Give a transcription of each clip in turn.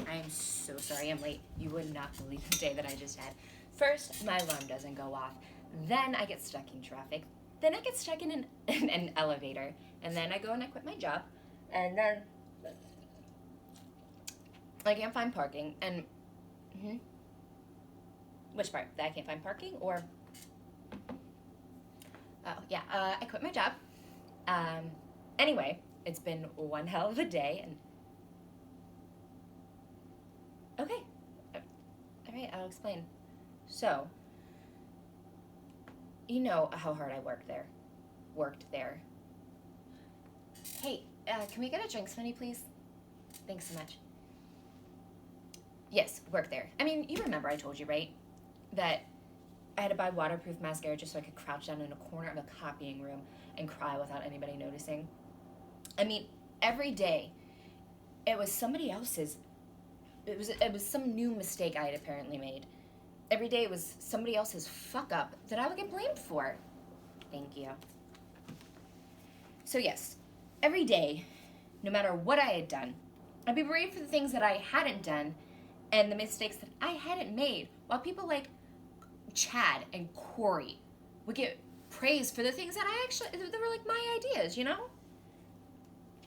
I am so sorry I'm late. You would not believe the day that I just had. First, my alarm doesn't go off. Then I get stuck in traffic. Then I get stuck in an elevator. And then I go and I quit my job. And then I can't find parking. And which part? That I can't find parking? Or oh yeah, I quit my job. Anyway, it's been one hell of a day. And okay, all right, I'll explain. So, you know how hard I worked there. Hey, can we get a drinks money, please? Thanks so much. Yes, work there. I mean, you remember I told you, right? That I had to buy waterproof mascara just so I could crouch down in a corner of a copying room and cry without anybody noticing. I mean, every day, it was somebody else's. It was some new mistake I had apparently made. Every day it was somebody else's fuck up that I would get blamed for. Thank you. So yes, every day, no matter what I had done, I'd be blamed for the things that I hadn't done and the mistakes that I hadn't made, while people like Chad and Corey would get praised for the things that that were like my ideas, you know?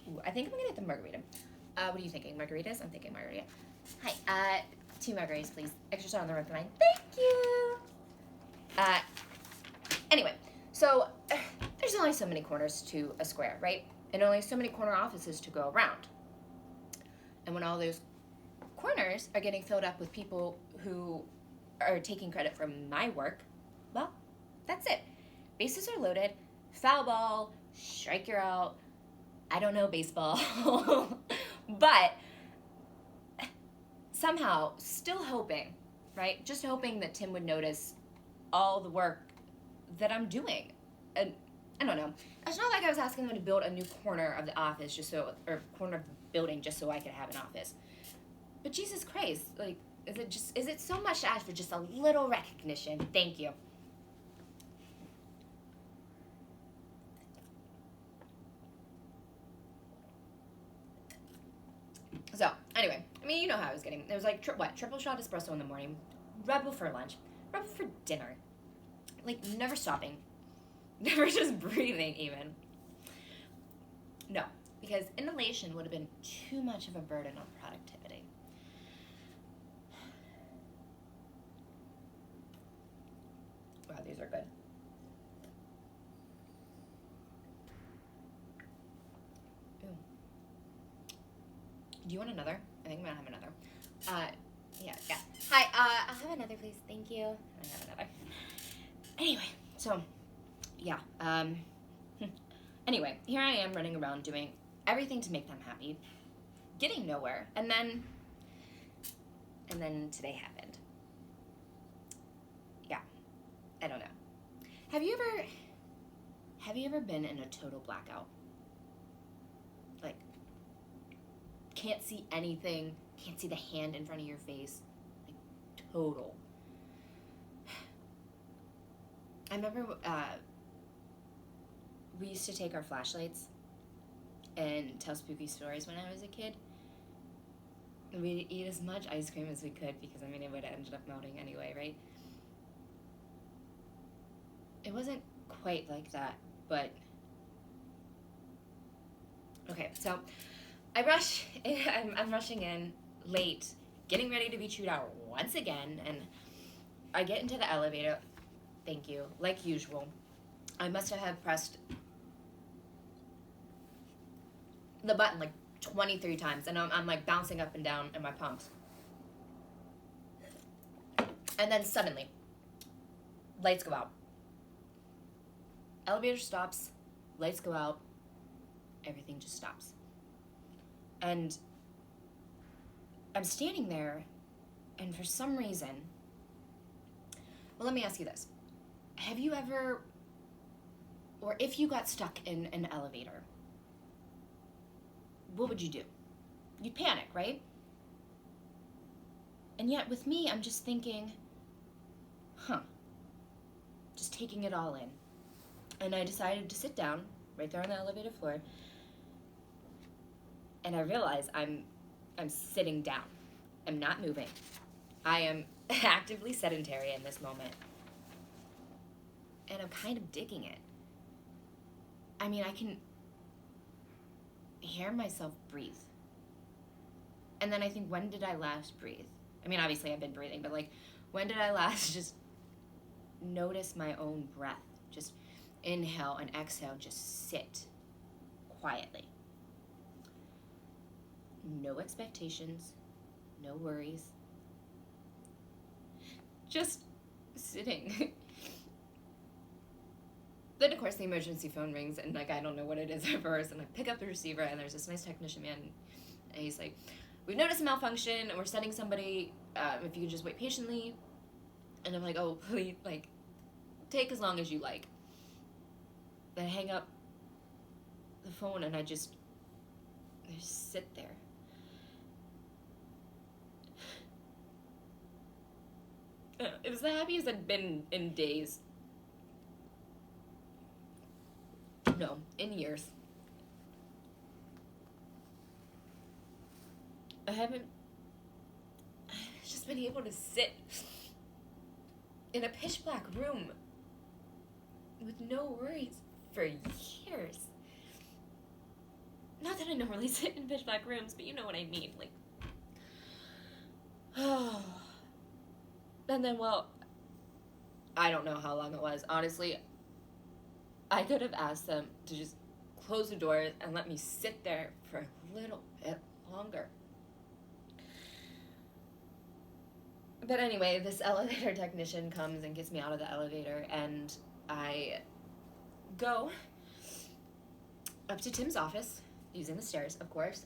Ooh, I think I'm gonna get the margarita. What are you thinking? Margaritas? I'm thinking margarita. Hi, 2 margaritas, please. Extra salt on the red wine. Thank you. Anyway, so there's only so many corners to a square, right? And only so many corner offices to go around. And when all those corners are getting filled up with people who are taking credit for my work, well, that's it. Bases are loaded. Foul ball, strike, you're out. I don't know baseball. But somehow, still hoping, right? Just hoping that Tim would notice all the work that I'm doing. And I don't know. It's not like I was asking them to build a new corner of the office or corner of the building just so I could have an office. But Jesus Christ, like, is it so much to ask for just a little recognition? Thank you. So, anyway, I mean, you know how I was getting. It was like, triple shot espresso in the morning, Red Bull for lunch, Red Bull for dinner. Like, never stopping. Never just breathing, even. No, because inhalation would have been too much of a burden on productivity. Wow, these are good. Ooh. Do you want another? I think I'm gonna have another. Yeah. Hi, I'll have another, please. Thank you. I have another. Anyway, so, yeah. Anyway, here I am running around doing everything to make them happy, getting nowhere, and then today happened. Yeah, I don't know. Have you ever been in a total blackout? Like, can't see anything, can't see the hand in front of your face, like, total. I remember we used to take our flashlights and tell spooky stories when I was a kid. We'd eat as much ice cream as we could because, I mean, it would have ended up melting anyway, right? It wasn't quite like that, but... Okay, so I'm rushing in late, getting ready to be chewed out once again, and I get into the elevator. Thank you. Like usual, I must have pressed the button like 23 times, and I'm like bouncing up and down in my palms. And then suddenly, lights go out. Elevator stops, lights go out, everything just stops. And I'm standing there, and for some reason, well, let me ask you this. Have you ever, or if you got stuck in an elevator, what would you do? You'd panic, right? And yet with me, I'm just thinking, just taking it all in. And I decided to sit down right there on the elevator floor, and I realize I'm sitting down. am not moving. I am actively sedentary in this moment. And I'm kind of digging it. I mean, I can hear myself breathe. And then I think, when did I last breathe? I mean, obviously I've been breathing, but like, when did I last just notice my own breath? Just inhale and exhale, just sit quietly. No expectations, no worries. Just sitting. Then, of course, the emergency phone rings, and, like, I don't know what it is at first, and I pick up the receiver, and there's this nice technician man, and he's like, we've noticed a malfunction, and we're sending somebody, if you could just wait patiently. And I'm like, oh, please, like, take as long as you like. Then I hang up the phone, and I just sit there. It was the happiest I'd been in days. No, in years. I haven't just been able to sit in a pitch black room with no worries for years. Not that I normally sit in pitch black rooms, but you know what I mean. Like, oh. And then, well, I don't know how long it was. Honestly, I could have asked them to just close the doors and let me sit there for a little bit longer. But anyway, this elevator technician comes and gets me out of the elevator, and I go up to Tim's office, using the stairs, of course.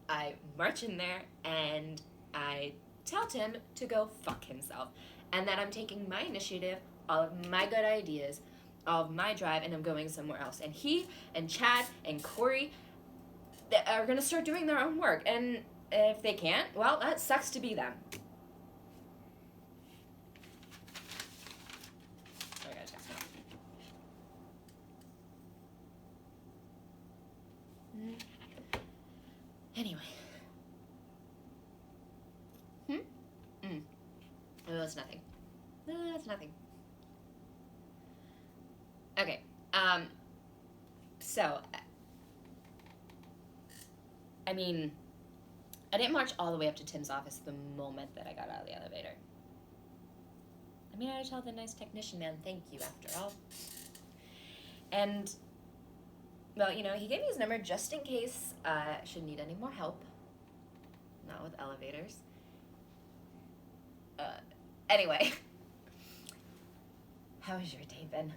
I march in there, and I tell Tim to go fuck himself, and that I'm taking my initiative, all of my good ideas, all of my drive, and I'm going somewhere else. And he and Chad and Corey are going to start doing their own work, and if they can't, well, that sucks to be them. Anyway. Oh, that's nothing. No, that's nothing. Okay. So, I mean, I didn't march all the way up to Tim's office the moment that I got out of the elevator. I mean, I had to tell the nice technician man thank you after all. And, well, you know, he gave me his number just in case I should need any more help. Not with elevators. Anyway. How has your day been?